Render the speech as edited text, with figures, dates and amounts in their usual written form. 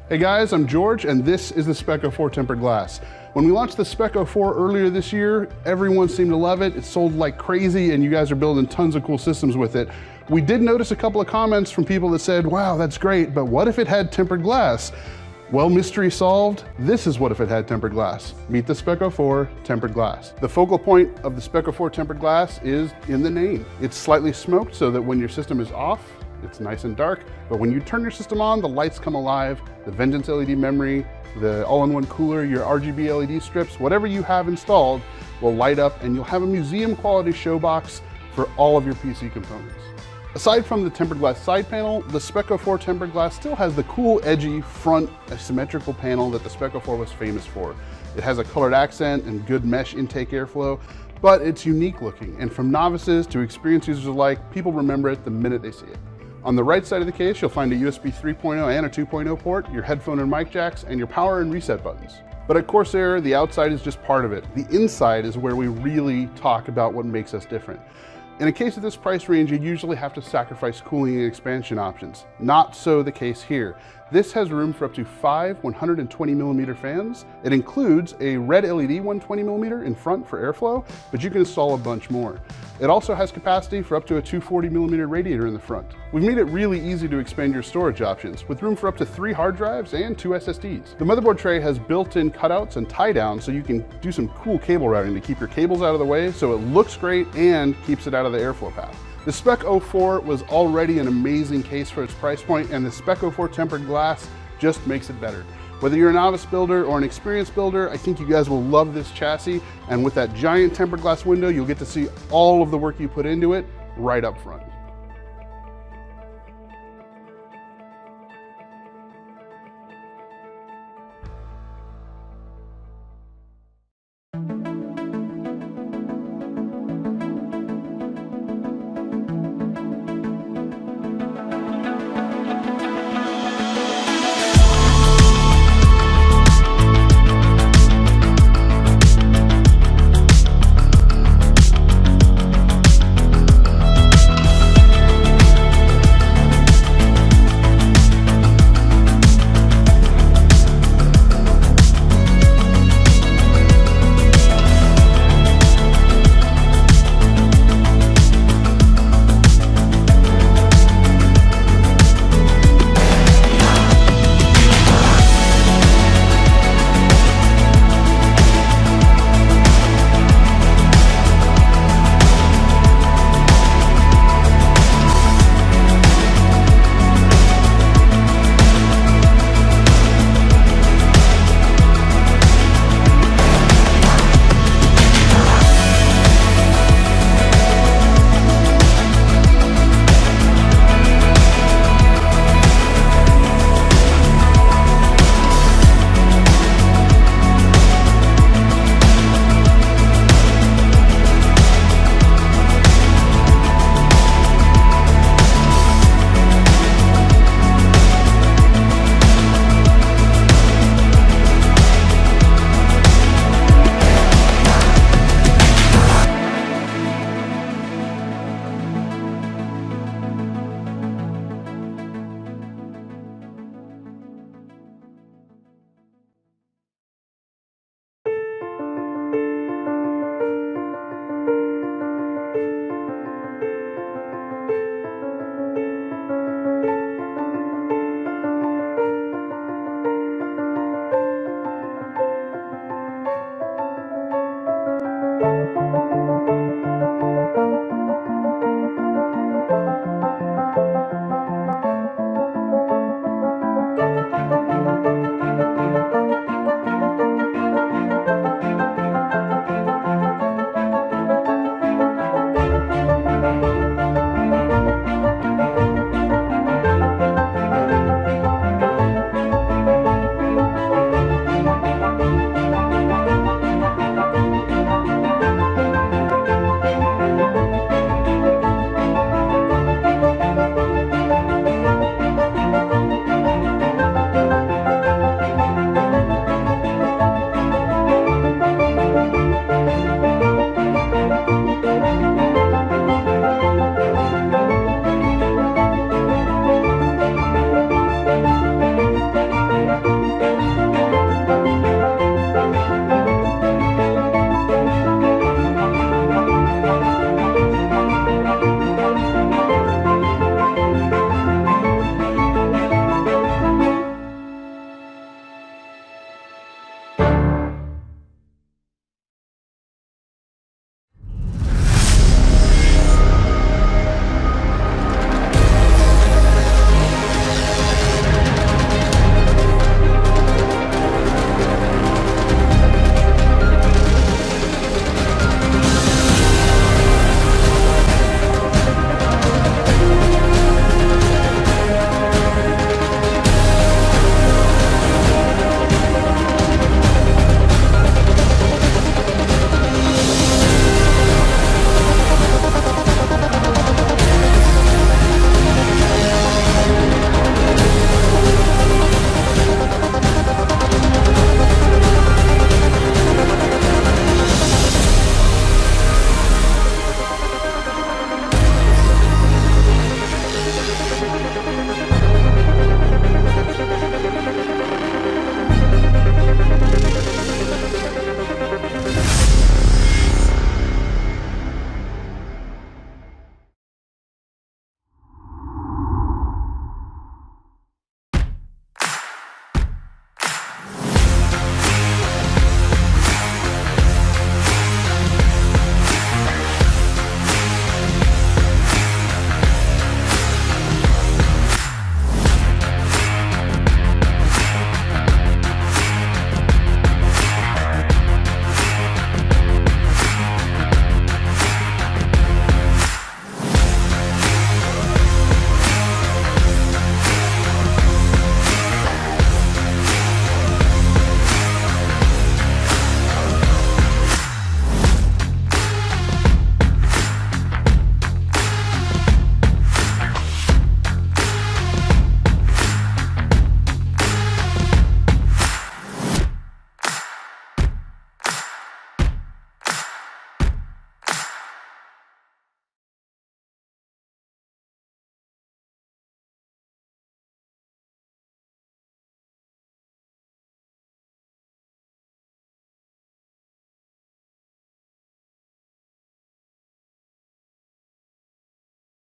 Hey guys, I'm George, and this is the Spec 04 tempered glass. When we launched the Spec 04 earlier this year, everyone seemed to love it. It sold like crazy, and you guys are building tons of cool systems with it. We did notice a couple of comments from people that said, wow, that's great, but what if it had tempered glass? Well, mystery solved. This is what if it had tempered glass. Meet the Spec 04 tempered glass. The focal point of the Spec 04 tempered glass is in the name. It's slightly smoked so that when your system is off, it's nice and dark, but when you turn your system on, the lights come alive. The Vengeance LED memory, the all-in-one cooler, your RGB LED strips, whatever you have installed will light up, and you'll have a museum quality show box for all of your PC components. Aside from the tempered glass side panel, the Spec 04 tempered glass still has the cool, edgy front asymmetrical panel that the Spec 04 was famous for. It has a colored accent and good mesh intake airflow, but it's unique looking, and from novices to experienced users alike, people remember it the minute they see it. On the right side of the case, you'll find a USB 3.0 and a 2.0 port, your headphone and mic jacks, and your power and reset buttons. But at Corsair, the outside is just part of it. The inside is where we really talk about what makes us different. In a case of this price range, you usually have to sacrifice cooling and expansion options. Not so the case here. This has room for up to 5 120mm fans. It includes a red LED 120mm in front for airflow, but you can install a bunch more. It also has capacity for up to a 240mm radiator in the front. We've made it really easy to expand your storage options, with room for up to 3 hard drives and 2 SSDs. The motherboard tray has built-in cutouts and tie downs, so you can do some cool cable routing to keep your cables out of the way, so it looks great and keeps it out of the airflow path. The Spec 04 was already an amazing case for its price point, and the Spec 04 tempered glass just makes it better. Whether you're a novice builder or an experienced builder, I think you guys will love this chassis, and with that giant tempered glass window, you'll get to see all of the work you put into it right up front.